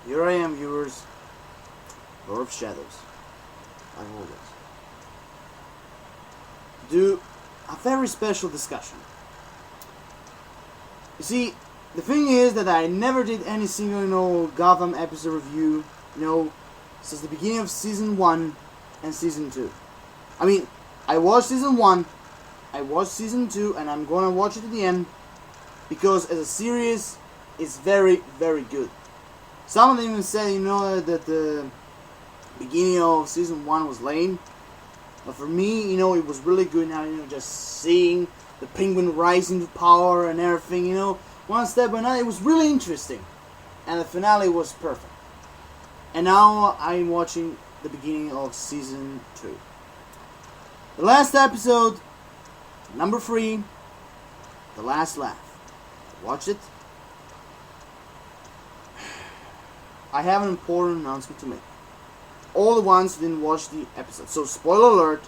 Here I am, viewers. Lord of Shadows. I always do a very special discussion. You see, the thing is that I never did any single, Gotham episode review, since the beginning of Season 1 and Season 2. I mean, I watched Season 1, I watched Season 2, and I'm gonna watch it to the end, because as a series, it's very, very good. Some of them even said, that the beginning of Season 1 was lame. But for me, it was really good now, just seeing the Penguin rising to power and everything, one step by another. It was really interesting. And the finale was perfect. And now I'm watching the beginning of Season 2. The last episode, number 3, The Last Laugh. Watch it. I have an important announcement to make. All the ones who didn't watch the episode. So, spoiler alert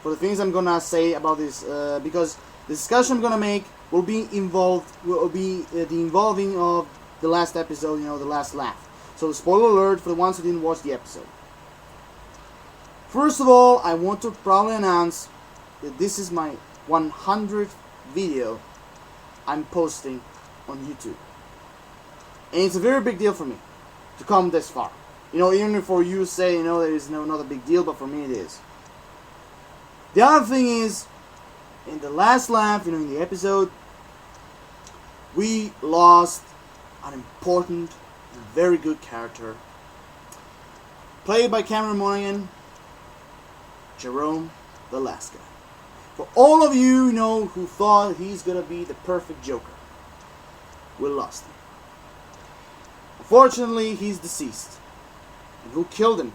for the things I'm gonna say about this, because the discussion I'm gonna make will be the involving of the last episode, The Last Laugh. So, spoiler alert for the ones who didn't watch the episode. First of all, I want to proudly announce that this is my 100th video I'm posting on YouTube. And it's a very big deal for me to come this far. Even for you say, there is not a big deal, but for me it is. The other thing is, in The Last Laugh, in the episode, we lost an important and very good character, played by Cameron Monaghan, Jerome the Last Guy. For all of you, who thought he's gonna be the perfect Joker, we lost him. Unfortunately, he's deceased. And who killed him?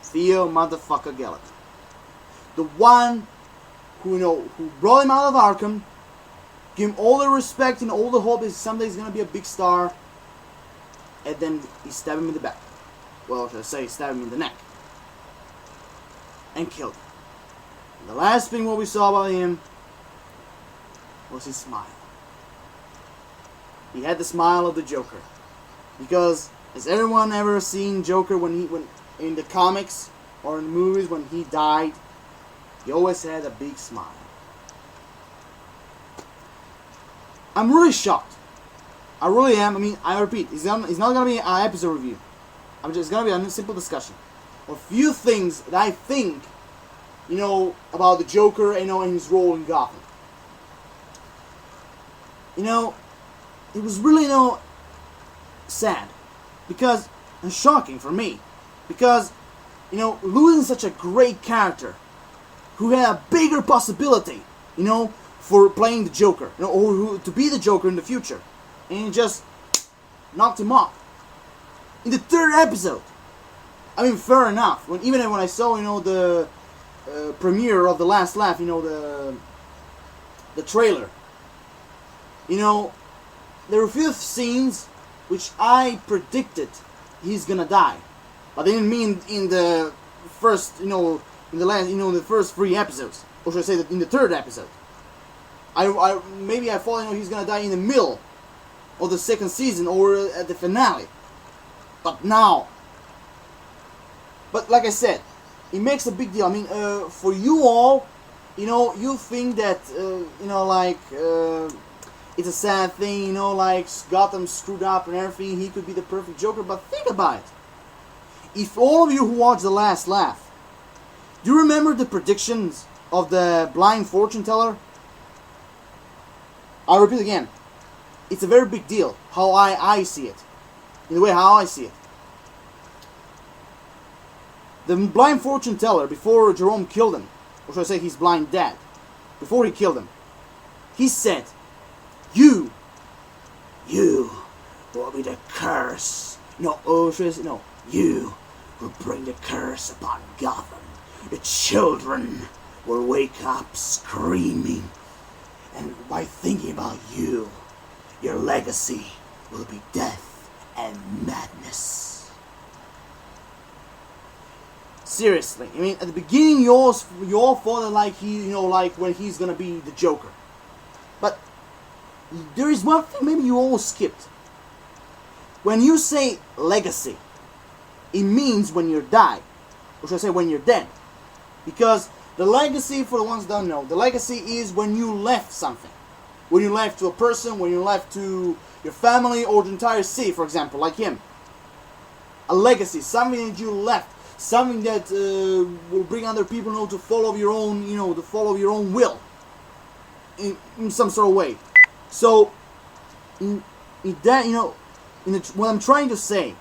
Theo motherfucker Gallagher. The one who brought him out of Arkham, gave him all the respect and all the hope that someday he's gonna be a big star, and then he stabbed him in the back. Well, should I say, stabbed him in the neck. And killed him. And the last thing what we saw about him was his smile. He had the smile of the Joker. Because, has everyone ever seen Joker when in the comics or in the movies when he died? He always had a big smile. I'm really shocked. I really am. I mean, I repeat, it's not going to be an episode review. It's going to be a simple discussion of a few things that I think, about the Joker, and his role in Gotham. It was really, sad, because, and shocking for me, because, losing such a great character, who had a bigger possibility, for playing the Joker, or to be the Joker in the future, and he just knocked him off. In the 3rd episode, I mean, fair enough, even when I saw, the premiere of The Last Laugh, the trailer, there were a few scenes which I predicted he's gonna die. But I didn't mean in the first, in the first 3 episodes. Or should I say that in the 3rd episode. Maybe I thought, he's gonna die in the middle of the 2nd season or at the finale. But now. But like I said, it makes a big deal. I mean, for you all, you think that, it's a sad thing, Gotham screwed up and everything, he could be the perfect Joker, but think about it. If all of you who watched The Last Laugh, do you remember the predictions of the blind fortune teller? I'll repeat again. It's a very big deal, how I see it. In the way how I see it. The blind fortune teller, before Jerome killed him, or should I say his blind dad, before he killed him, he said, You will be the curse. You will bring the curse upon Gotham. The children will wake up screaming. And by thinking about you, your legacy will be death and madness. Seriously, I mean, at the beginning, you all thought that like like when he's gonna be the Joker, but there is one thing maybe you all skipped. When you say legacy, it means when you're died, or should I say when you're dead, because the legacy, for the ones who don't know, the legacy is when you left something, when you left to a person, when you left to your family or the entire city, for example, like him. A legacy, something that you left. Something that will bring other people, to follow your own, to follow your own will, in some sort of way. So, in that, what I'm trying to say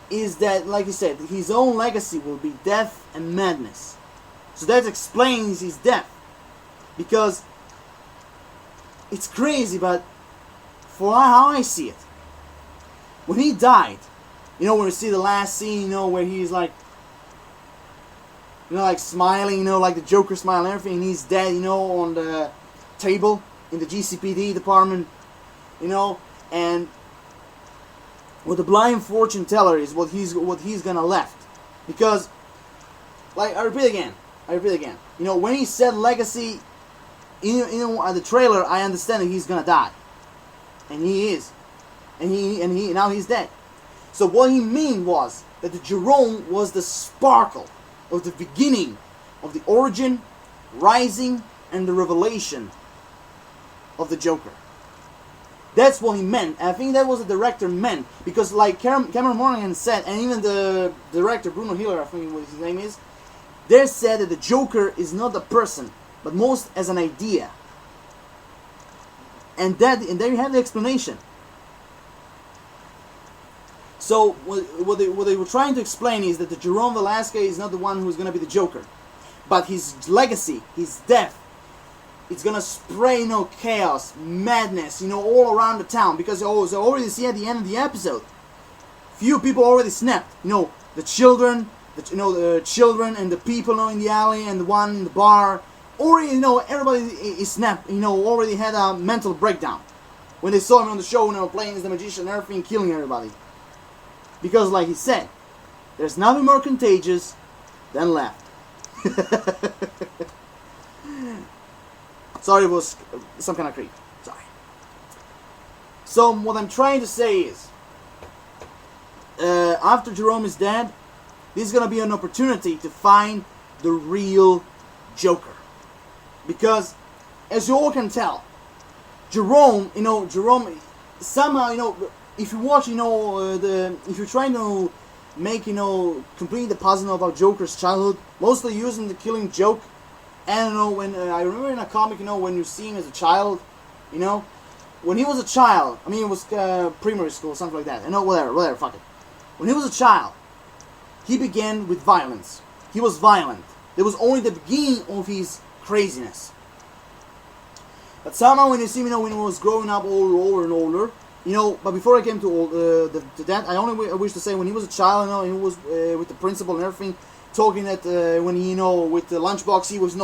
is that, like I said, his own legacy will be death and madness. So that explains his death, because it's crazy, but for how I see it, when he died. When we see the last scene, where he's like, like smiling, like the Joker smile and everything, and he's dead, on the table in the GCPD department, and what the blind fortune teller is what he's gonna left, because, like, I repeat again, when he said legacy, in the trailer, I understand that he's gonna die, and he is, and now he's dead. So what he meant was that the Jerome was the sparkle of the beginning of the origin, rising, and the revelation of the Joker. That's what he meant. And I think that was what the director meant. Because like Cameron Monaghan said, and even the director, Bruno Hiller, I think what his name is, they said that the Joker is not a person, but most as an idea. And there you have the explanation. So what they were trying to explain is that the Jerome Velasquez is not the one who's going to be the Joker, but his legacy, his death, it's going to spray chaos, madness, all around the town. Because so already see at the end of the episode, few people already snapped. The children, the children and the people in the alley and the one in the bar. Already everybody is snapped. Already had a mental breakdown when they saw him on the show. Playing as the magician and everything, killing everybody. Because, like he said, there's nothing more contagious than left. Sorry, it was some kind of creep. Sorry. So, what I'm trying to say is, after Jerome is dead, this is going to be an opportunity to find the real Joker. Because, as you all can tell, Jerome, somehow, if you watch, if you're trying to make, complete the puzzle about Joker's childhood, mostly using the Killing Joke, and when I remember in a comic, when you see him as a child, when he was a child, I mean it was primary school, something like that, whatever, fuck it. When he was a child, he began with violence. He was violent. It was only the beginning of his craziness. But somehow when you see him, when he was growing up older and older, but before I came to that, I only wish to say when he was a child, he was with the principal and everything, talking that when he, with the lunchbox, he was,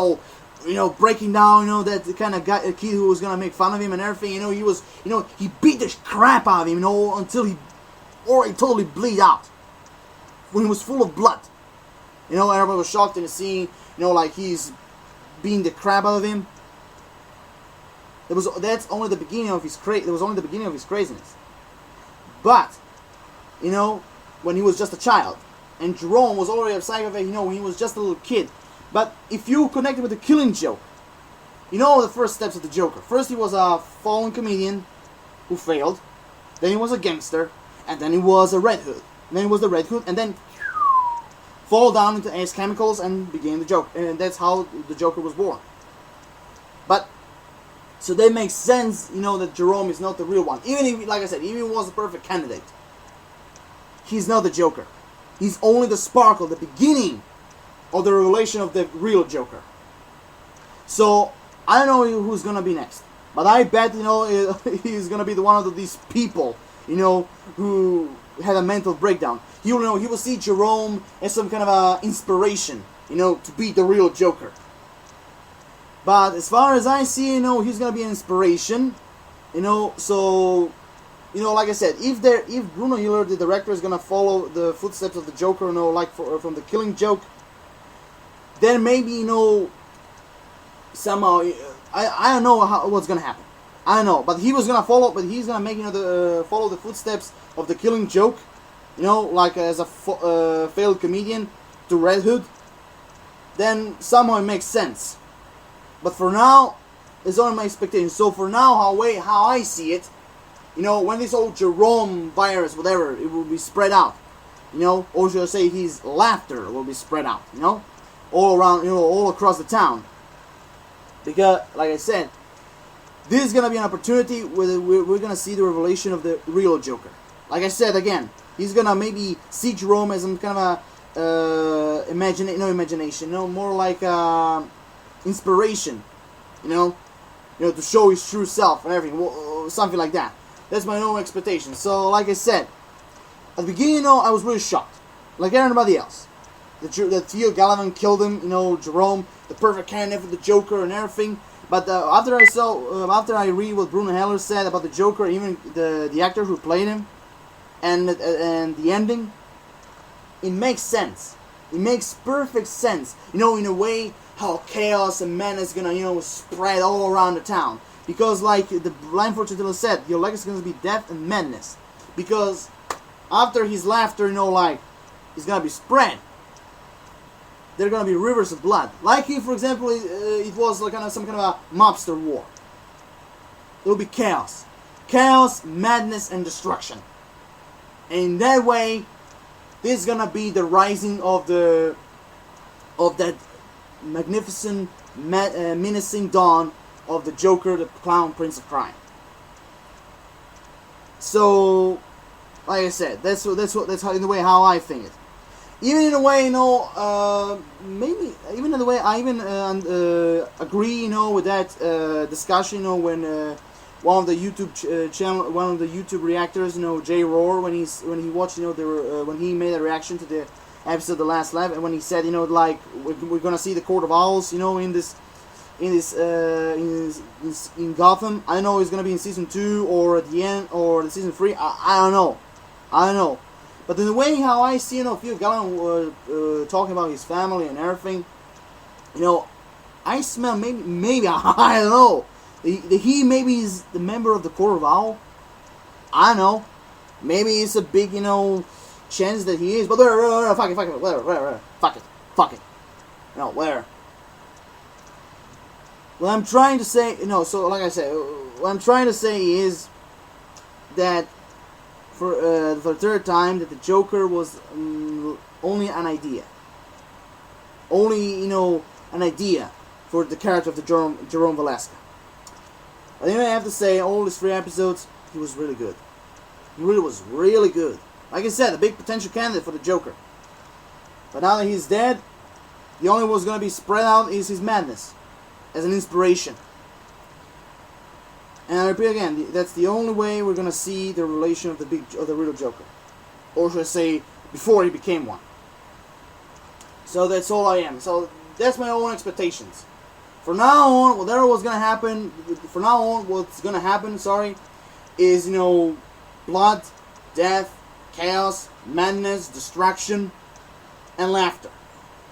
breaking down, that kind of guy, kid who was gonna make fun of him and everything, he was, he beat the crap out of him, until he totally bleed out, when he was full of blood, everybody was shocked in the scene, like he's beating the crap out of him. That's only the beginning of his craziness. But, when he was just a child, and Jerome was already a psychopath, when he was just a little kid. But if you connect it with the Killing Joke, the first steps of the Joker. First he was a fallen comedian who failed, then he was a gangster, and then he was a Red Hood. And then he was the Red Hood, and then fall down into ace chemicals and became the Joker. And that's how the Joker was born. But so that makes sense, that Jerome is not the real one. Even if, like I said, even if he was the perfect candidate, he's not the Joker. He's only the sparkle, the beginning of the revelation of the real Joker. So, I don't know who's going to be next. But I bet, he's going to be one of these people, who had a mental breakdown. He will see Jerome as some kind of a inspiration, to be the real Joker. But as far as I see, he's going to be an inspiration, so you know, like I said, if Bruno Hiller, the director, is gonna follow the footsteps of the Joker, you know, like from the Killing Joke, then maybe, you know, somehow I don't know what's gonna happen. I don't know, but he's gonna make, you know, follow the footsteps of the Killing Joke, you know, like as a failed comedian to Red Hood. Then somehow it makes sense. But for now, it's only my expectation. So for now, how I see it, you know, when this old Jerome virus, whatever, it will be spread out, you know, or should I say his laughter will be spread out, you know, all around, you know, all across the town. Because, like I said, this is going to be an opportunity where we're going to see the revelation of the real Joker. Like I said, again, he's going to maybe see Jerome as some kind of a imagination, you know, more like inspiration, you know, to show his true self and everything, something like that. That's my own expectation. So, like I said, at the beginning, you know, I was really shocked, like everybody else, that Theo Gallivan killed him, you know, Jerome, the perfect candidate for the Joker and everything. But after I read what Bruno Heller said about the Joker, even the actor who played him, and the ending, it makes sense. It makes perfect sense. You know, in a way, how chaos and madness is gonna, you know, spread all around the town. Because, like the blind fortune teller said, your legacy is gonna be death and madness. Because after his laughter, you know, like, it's gonna be spread. There are gonna be rivers of blood. Like if, for example, it was like some kind of a mobster war. There will be chaos, madness, and destruction. And in that way, this is gonna be the rising of that magnificent, menacing dawn of the Joker, the Clown Prince of Crime. So, like I said, that's how, in the way how I think it. Even in a way, you know, maybe even in the way I even agree, you know, with that discussion, you know, when one of the YouTube reactors, you know, J Roar, when he watched, you know, when he made a reaction to the episode The Last Laugh, and when he said, you know, like we're gonna see the Court of Owls, you know, in Gotham. I don't know it's gonna be in season 2 or at the end or the season 3. I don't know. But in the way how I see, you know, Theo Gallivan talking about his family and everything, you know, I smell maybe I don't know. He maybe is the member of the Court of Owl. I don't know. Maybe it's a big, you know, chance that he is. But whatever, fuck it. No, whatever. What I'm trying to say, you know, so like I said, what I'm trying to say is that for the third time, that the Joker was only an idea. Only, you know, an idea for the character of the Jerome Velasca. But anyway, I have to say, all these 3 episodes, he was really good. He really was really good. Like I said, a big potential candidate for the Joker. But now that he's dead, the only one who's going to be spread out is his madness as an inspiration. And I repeat again, that's the only way we're gonna see the relation of the real Joker, or should I say, before he became one. So that's all I am. So that's my own expectations. From now on, whatever was gonna happen, is, you know, blood, death, chaos, madness, distraction, and laughter.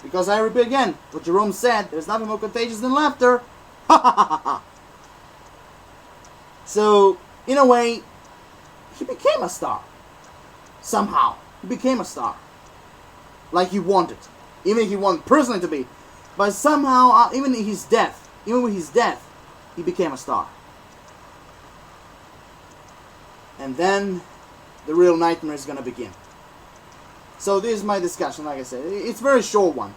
Because I repeat again, what Jerome said, there's nothing more contagious than laughter. Ha ha ha ha. So, in a way, he became a star. Somehow. He became a star. Like he wanted. Even if he wanted personally to be. But somehow, even with his death, he became a star. And then, the real nightmare is going to begin. So this is my discussion, like I said. It's a very short one.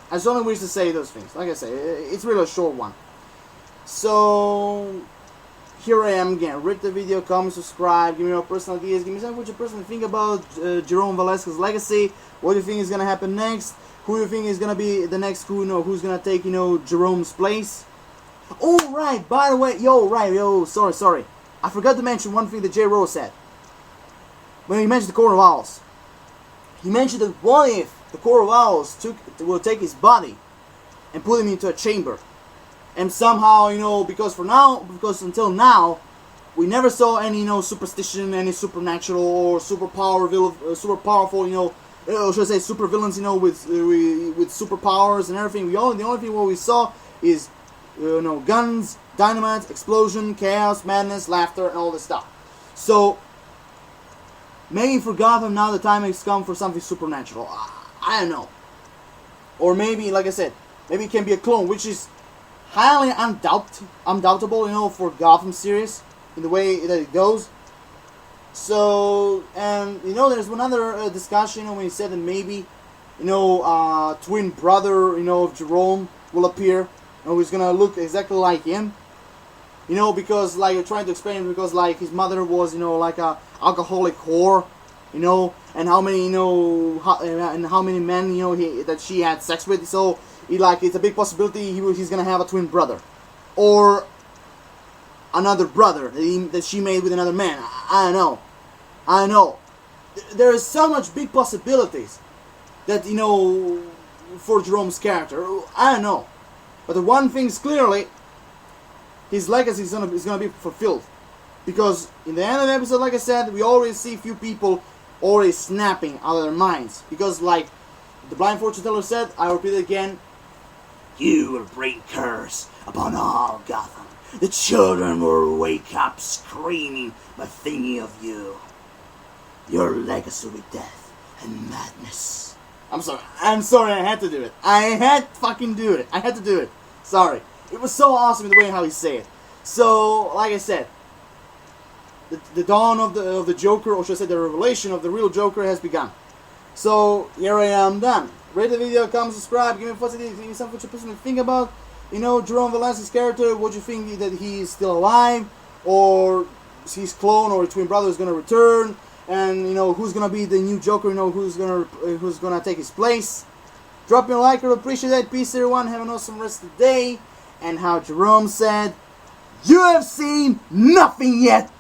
I just only wish to say those things. Like I say, it's really a short one. So here I am again. Rate the video, comment, subscribe, give me your personal ideas, give me what you personally think about Jerome Velasquez's legacy. What do you think is gonna happen next? Who do you think is gonna be the next who's gonna take, you know, Jerome's place? Oh right, by the way, sorry. I forgot to mention one thing that J. Rose said. When he mentioned the Court of Owls. He mentioned that what if the Court of Owls will take his body and put him into a chamber, and somehow, you know, because until now, we never saw any, you know, superstition, any supernatural or super powerful, you know, should I say super villains, you know, with superpowers and everything. The only thing what we saw is, you know, guns, dynamite, explosion, chaos, madness, laughter, and all this stuff. So maybe for Gotham now the time has come for something supernatural. I don't know. Or maybe, like I said, maybe it can be a clone, which is highly undoubtable, you know, for Gotham series in the way that it goes. So, and you know, there's one other discussion, you know, when he said that maybe, you know, twin brother, you know, of Jerome will appear, and he's gonna look exactly like him. You know, because like you're trying to explain, because like his mother was, you know, like a alcoholic whore, you know, and how many, you know, how many men, you know, that she had sex with. So it's a big possibility he's gonna have a twin brother, or another brother that she made with another man. I don't know. There is so much big possibilities that, you know, for Jerome's character. I don't know, but the one thing is clearly his legacy is gonna be fulfilled, because in the end of the episode, like I said, we already see a few people already snapping out of their minds, because like the blind fortune teller said, I repeat it again, you will bring curse upon all Gotham. The children will wake up screaming by thinking of you. Your legacy will be death and madness. I'm sorry, I had to do it. I had to do it. Sorry. It was so awesome in the way how he said it. So, like I said, the dawn of the Joker, or should I say the revelation of the real Joker, has begun. So, here I am, done. Rate the video, comment, subscribe, give me a positive, give me something to personally think about. You know, Jerome Valencia's character, what do you think that he is still alive, or his clone or twin brother is going to return, and, you know, who's going to be the new Joker, you know, who's going to take his place. Drop me a like, I would appreciate that. Peace everyone, have an awesome rest of the day. And how Jerome said, you have seen nothing yet.